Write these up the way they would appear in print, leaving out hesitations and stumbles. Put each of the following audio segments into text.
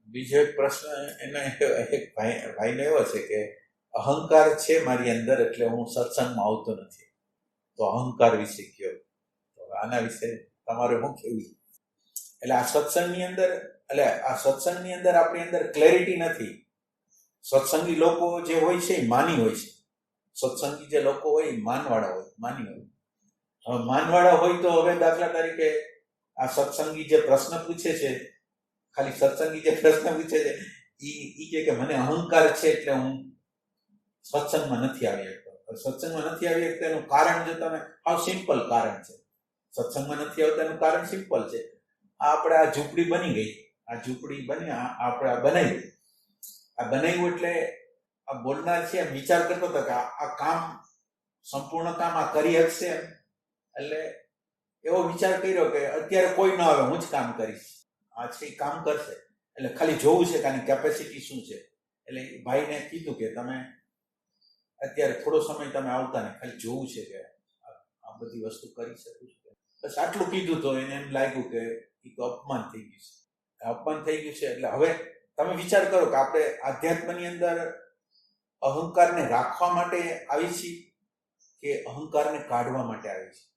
બીજો એક પ્રશ્ન એનો એક ભાઈનો એવો છે કે અહંકાર છે મારી અંદર એટલે હું સત્સંગમાં આવતો નથી, તો અહંકાર વિશે કયો. તો આના વિશે તમારું શું કેવું? એટલે આ સત્સંગની અંદર આપણી અંદર ક્લેરિટી નથી. સત્સંગી લોકો જે હોય છે એ માની હોય છે. સત્સંગી જે લોકો હોય એ માનવાળા હોય, માની હોય. હવે માનવાળા હોય તો હવે દાખલા તરીકે આ સત્સંગી જે પ્રશ્ન પૂછે છે, ખાલી સત્સંગી જે પ્રશ્ન પૂછે છે ઈ કે મને અહંકાર છે એટલે હું સત્સંગમાં નથી આવી શકતો. સત્સંગમાં નથી આવી શકતો એનું કારણ જો તમે હાવ સિમ્પલ કારણ છે. સત્સંગમાં નથી આવતા એનું કારણ સિમ્પલ છે. આપણે આ ઝૂંપડી બની ગઈ, આ ઝૂંપડી બની આપણે આ બનાવી. આ બનાવ્યું એટલે આ બોલનાર છે એમ વિચાર કરતો હતો કે આ કામ સંપૂર્ણ કામ આ કરી શકશે એમ. એટલે એવો વિચાર કર્યો કે અત્યારે કોઈ ન આવે, હું જ કામ કરીશ. આ છે કામ કરશે, એટલે ખાલી જોવું છે કે આની કેપેસિટી શું છે. એટલે ભાઈને કીધું કે તમે અત્યારે થોડો સમય તમે આવતા ને, ખાલી જોવું છે કે આ બધી વસ્તુ કરી શકું છું. બસ આટલું કીધું તો એને એમ લાગ્યું કે એ તો અપમાન થઈ ગયું છે. અપમાન થઈ ગયું છે એટલે હવે તમે વિચાર કરો કે આપણે આધ્યાત્મની અંદર અહંકારને રાખવા માટે આવી છીએ કે અહંકારને કાઢવા માટે આવી છીએ.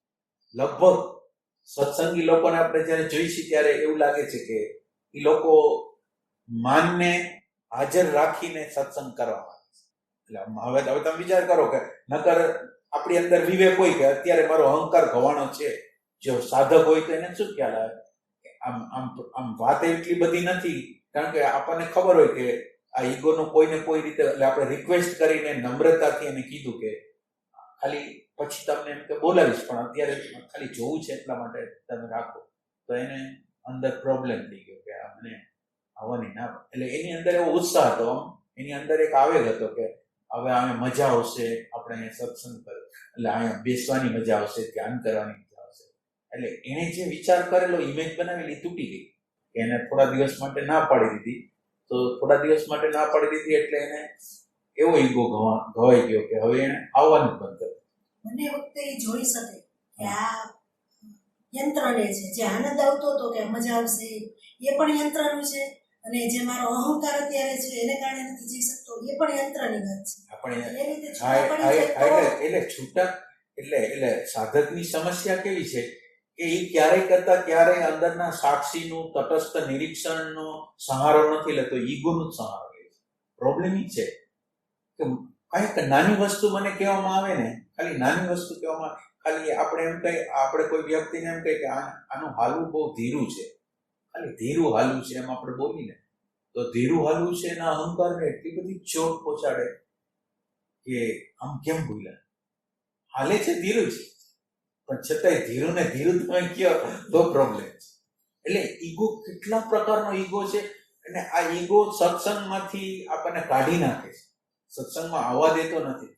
લગભગ સત્સંગી લોકોને આપણે જ્યારે જોઈશું ત્યારે એવું લાગે છે કે એ લોકો માનને હાજર રાખીને સત્સંગ કરવા માંગે છે. એટલે હવે તમે વિચાર કરો કે નકર આપણી અંદર વિવેક હોય કે અત્યારે મારો અહંકાર ગવાનો છે. જો સાધક હોય તો એને શું ખ્યાલ આવે? આમ વાત એટલી બધી નથી, કારણ કે આપણને ખબર હોય કે આ ઈગોનું કોઈને કોઈ રીતે, એટલે આપણે રિક્વેસ્ટ કરીને નમ્રતાથી એને કીધું કે ખાલી પછી તમને એમ કે બોલાવીશ, પણ અત્યારે ખાલી જોવું છે એટલા માટે તમે રાખો. તો એને અંદર પ્રોબ્લેમ થઈ ગયો કે આ મને આવવાની ના. એટલે એની અંદર એવો ઉત્સાહ હતો, એની અંદર એક આવેગ હતો કે હવે અહીંયા મજા આવશે, આપણે અહીંયા સત્સંગ કર્યો એટલે અહીંયા બેસવાની મજા આવશે, ધ્યાન કરવાની મજા આવશે. એટલે એને જે વિચાર કરેલો, ઇમેજ બનાવેલી તૂટી ગઈ. એને થોડા દિવસ માટે ના પાડી દીધી. તો થોડા દિવસ માટે ના પાડી દીધી એટલે એને એવો ઈગો ગવાઈ ગયો કે હવે એને આવવાનું બંધ કર્યું. બંને વખતે એ જોઈ શકે કે આ યંત્રને છે, જે આનંદ આવતો હતો કે મજા આવશે એ પણ યંત્રનું છે, અને જે મારો અહંકાર અત્યારે છે એને કારણે નથી જઈ શકતો એ પણ યંત્રની વાત છે. એટલે છૂટા એટલે સાધકની સમસ્યા કેવી છે કે એ ક્યારેય કરતા ક્યારેય અંદરના સાક્ષીનું તટસ્થ નિરીક્ષણનો સહારો નથી લેતો, ઈગોનો જ સહારો લે છે. પ્રોબ્લેમ એ છે કે કાંઈક નાની વસ્તુ મને કહેવામાં આવે ને, ખાલી નાની વસ્તુ કહેવામાં, ખાલી આપણે એમ કહીએ, આપણે કોઈ વ્યક્તિને એમ કહીએ કે આનું હાલવું બહુ ધીરું છે, ખાલી ધીરું હાલવું છે એમ આપણે બોલીને, તો ધીરું હાલવું છે એના અહંકારને એટલી બધી ચોટ પહોંચાડે કે આમ કેમ બોલ્યા, હાલે છે ધીરું છે પણ છતાંય ધીરું ને ધીરું તમે કહો તો પ્રોબ્લેમ છે. એટલે ઈગો કેટલા પ્રકારનો ઈગો છે, અને આ ઈગો સત્સંગમાંથી આપણને કાઢી નાખે છે, સત્સંગમાં આવવા દેતો નથી.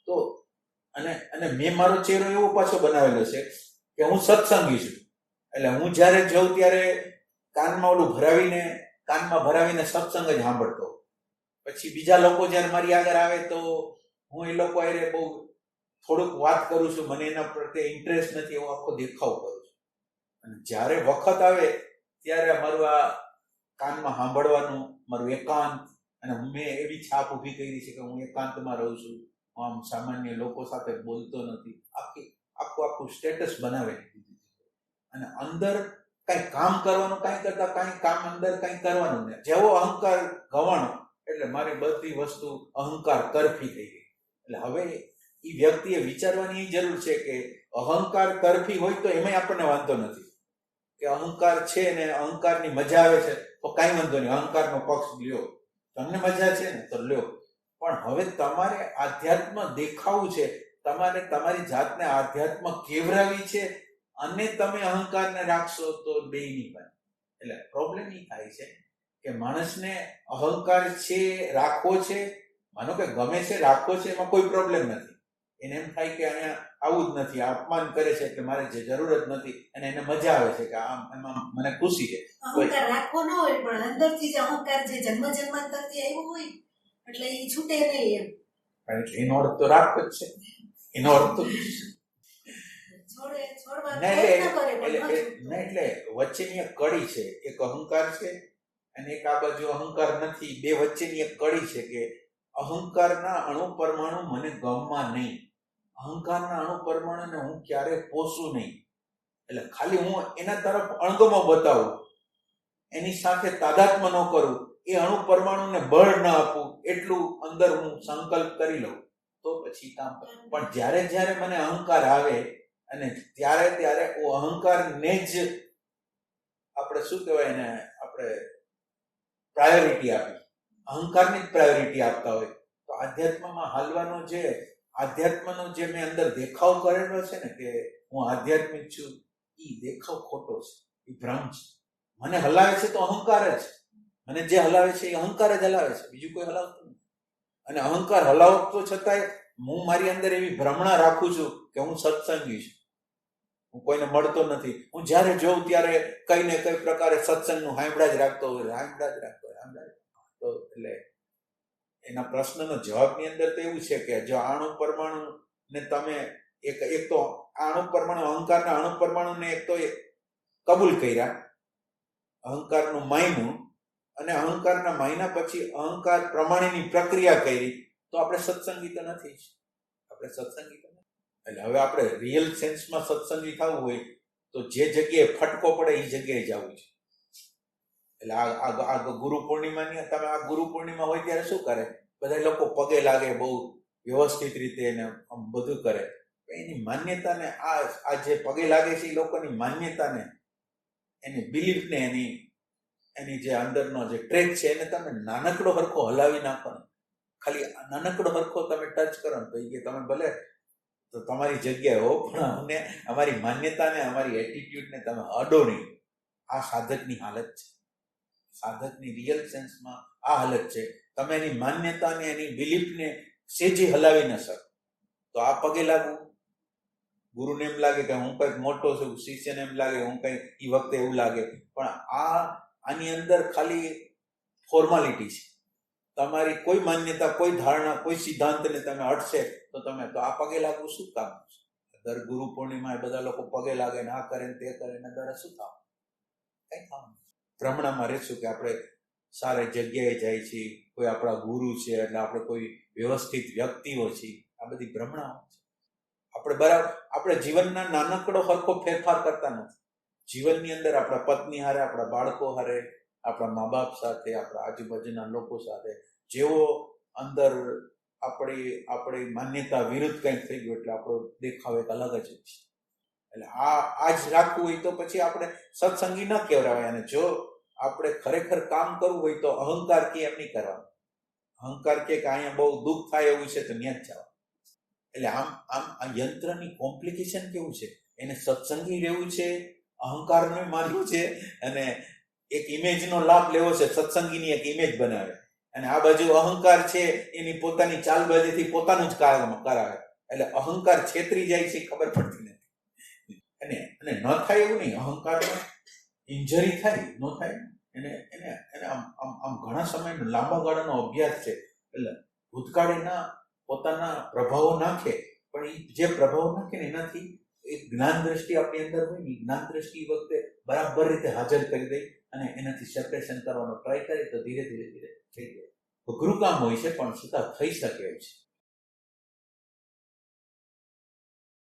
તો અને મેં મારો ચહેરો એવો પાછો બનાવેલો છે કે હું સત્સંગી છું. એટલે હું જ્યારે જઉં ત્યારે કાનમાં ભરાવીને સત્સંગ જ સાંભળતો. પછી બીજા લોકો જ્યારે મારી આગળ આવે તો હું એ લોકો આરે બહુ થોડુંક વાત કરું છું, મને એના પ્રત્યે ઇન્ટરેસ્ટ નથી, એવો આખો દેખાવ કરું છું. અને જ્યારે વખત આવે ત્યારે મારું આ કાનમાં સાંભળવાનું, મારું એકાંત, અને મેં એવી છાપ ઊભી કરી છે કે હું એકાંતમાં રહું છું, હું આમ સામાન્ય લોકો સાથે બોલતો નથી. આખું સ્ટેટસ બનાવેલી દીધું. અને અંદર કંઈ કામ કરવાનું, કાંઈ કરતા કાંઈ કામ અંદર કંઈ કરવાનું નહીં. જેવો અહંકાર ગવાનો એટલે મારી બધી વસ્તુ અહંકાર તરફી થઈ ગઈ. એટલે હવે એ વ્યક્તિએ વિચારવાની જરૂર છે કે અહંકાર તરફી હોય તો એમાંય આપણને વાંધો નથી, કે અહંકાર છે ને અહંકારની મજા આવે છે તો કાંઈ વાંધો નહીં, અહંકારનો પક્ષ લ્યો, તમને મજા છે ને તો લ્યો. પણ હવે તમારે આધ્યાત્મ દેખાવું છે, તમારે તમારી જાતને આધ્યાત્મ કેવરાવી છે, અને તમે અહંકારને રાખશો તો બેયની પણ. એટલે પ્રોબ્લેમ એ થાય છે કે માણસને અહંકાર છે, રાખવો છે, માનો કે ગમે છે, રાખવો છે, એમાં કોઈ પ્રોબ્લેમ નથી. એને એમ થાય કે અહીંયા આવું જ નથી, આ અપમાન કરે છે એટલે મારે જે જરૂર જ નથી, અને એને મજા આવે છે કે આમ એમાં મને ખુશી છે. અહંકાર રાખવો ન હોય પણ અંદરથી જ અહંકાર જે જન્મ જન્માંતરથી આવ્યો હોય એટલે એ છૂટે નહીં એમ. એટલે એનો અર્થ તો રાખવો જ છે, એનો અર્થ તો એટલે વચ્ચેની એક કડી છે, એક અહંકાર છે અને એક આ બાજુ અહંકાર નથી. બે વચ્ચેની એક કડી છે કે અહંકારના અણુ પરમાણુ મને ગમવા નહીં, અહંકારના અણુ પરમાણુને હું ક્યારેય પોષું નહીં. એટલે ખાલી હું એના તરફ અણગમો બતાવું, એની સાથે તાદાત્મ્ય ન કરું, એ અણુ પરમાણુને બળ ન આપું, એટલું અંદર હું સંકલ્પ કરી લઉં તો પછી કામ કરે. પણ જ્યારે જ્યારે મને અહંકાર આવે અને ત્યારે હું અહંકારને જ આપણે શું કહેવાય ને, આપણે પ્રાયોરિટી આપી, અહંકારની જ પ્રાયોરિટી આપતા હોય તો આધ્યાત્મમાં હાલવાનો આધ્યાત્મનો જે મેં અંદર દેખાવ કરેલો છે ને કે હું આધ્યાત્મિક છું, એ દેખાવ ખોટો છે, એ ભ્રમ છે. મને હલાવે છે તો અહંકાર જ, મને જે હલાવે છે એ અહંકાર જ હલાવે છે, બીજું કોઈ હલાવતું નથી. અને અહંકાર હલાવતો છતાંય હું મારી અંદર એવી ભ્રમણા રાખું છું કે હું સત્સંગી છું, હું કોઈને મળતો નથી. હું જ્યારે જોઉં ત્યારે કઈ ને કઈ પ્રકારે સત્સંગનું હાંભળા જ રાખતો હોય. તો એટલે એના પ્રશ્નનો જવાબની અંદર તો એવું છે કે જો અણુ પરમાણુ ને તમે એક તો અણુ પરમાણુ, અહંકારના અણુ પરમાણુને એક તો કબૂલ કર્યા, અહંકારનું માયનું, અને અહંકારના માયના પછી અહંકાર પ્રમાણેની પ્રક્રિયા કરી, તો આપણે સત્સંગી તો નથી જ. આપણે સત્સંગી તો નથી. એટલે હવે આપણે રિયલ સેન્સમાં સત્સંગી થવું હોય તો જે જગ્યાએ ફટકો પડે એ જગ્યાએ જવું છે. એટલે આ ગુરુ પૂર્ણિમાની તમે આ ગુરુ પૂર્ણિમા હોય ત્યારે શું કરે, બધા લોકો પગે લાગે, બહુ વ્યવસ્થિત રીતે એને આમ બધું કરે. એની માન્યતાને આ જે પગે લાગે છે એ લોકોની માન્યતાને, એની બિલીફને, એની જે અંદરનો જે ટ્રેક છે એને તમે નાનકડો હરખો હલાવી નાખો ને, ખાલી નાનકડો હરખો તમે ટચ કરો ને તો એ કે તમે ભલે તો તમારી જગ્યાએ હો, પણ અમને અમારી માન્યતાને, અમારી એટીટ્યુડને તમે અડો નહીં. આ સાધકની હાલત છે. સાધકની રિયલ સેન્સમાં આ હાલત છે. તમે એની માન્યતાને, એની બિલીફને સેજી હલાવી ન શકો. તો આ પગે લાગવું, ગુરુને એમ લાગે કે હું કંઈક મોટો છું, શિષ્યને એમ લાગે હું કંઈક, એ વખતે એવું લાગે, પણ આની અંદર ખાલી ફોર્માલિટી છે. તમારી કોઈ માન્યતા, કોઈ ધારણા, કોઈ સિદ્ધાંતને તમે અડશે તો આ પગે લાગવું શું કામ છે? દર ગુરુ પૂર્ણિમા બધા લોકો પગે લાગે ને આ કરે ને તે કરે ને દર શું કામ? કઈ કામ. ભ્રમણામાં રહેશું કે આપણે સારી જગ્યાએ જાય છીએ, કોઈ આપણા ગુરુ છે એટલે આપણે કોઈ વ્યવસ્થિત વ્યક્તિઓ છીએ, આ બધી ભ્રમણાઓ છે. આપણે જીવનના નાનકડો હરખો ફેરફાર કરતા નથી. જીવનની અંદર આપણા પત્ની હારે, આપણા બાળકો હારે, આપણા મા બાપ સાથે, આપણા આજુબાજુના લોકો સાથે જેવો અંદર આપણી માન્યતા વિરુદ્ધ કંઈક થઈ ગયું એટલે આપણો દેખાવ એક અલગ જ છે. એટલે આ જ રાખવું હોય તો પછી આપણે સત્સંગી ન કહેવાય. અને જો આપણે ખરેખર કામ કરવું હોય તો અહંકાર કે એમ નહીં કરવાનું. અહંકાર કે અહીંયા બહુ દુઃખ થાય એવું છે તો ત્યાં જ જવાનું. એટલે આમ આ યંત્રની કોમ્પ્લિકેશન કેવું છે, એને સત્સંગી રહેવું છે, અહંકારને માનવું છે, અને એક ઇમેજનો લાભ લેવો છે, સત્સંગીની એક ઇમેજ બનાવે, અને આ બાજુ અહંકાર છે એની પોતાની ચાલબાજીથી પોતાનું જ કામ કરાવે. એટલે અહંકાર છેતરી જાય છે ખબર પડતી નથી. અને ન થાય એવું નહીં, અહંકારમાં ઇન્જરી થાય, ન થાય એને આમ ઘણા સમયનો લાંબા ગાળાનો અભ્યાસ છે. એટલે ભૂતકાળે પોતાના પ્રભાવો નાખે, પણ એ જે પ્રભાવ નાખે ને એનાથી એક જ્ઞાન દ્રષ્ટિ આપણી અંદર હોય ને, જ્ઞાન દ્રષ્ટિ વખતે બરાબર રીતે હાજર કરી દઈ અને એનાથી સેપરેશન કરવાનો ટ્રાય કરે તો ધીરે ધીરે થઈ જાય. અઘરું કામ હોય છે પણ છતાં થઈ શકે છે.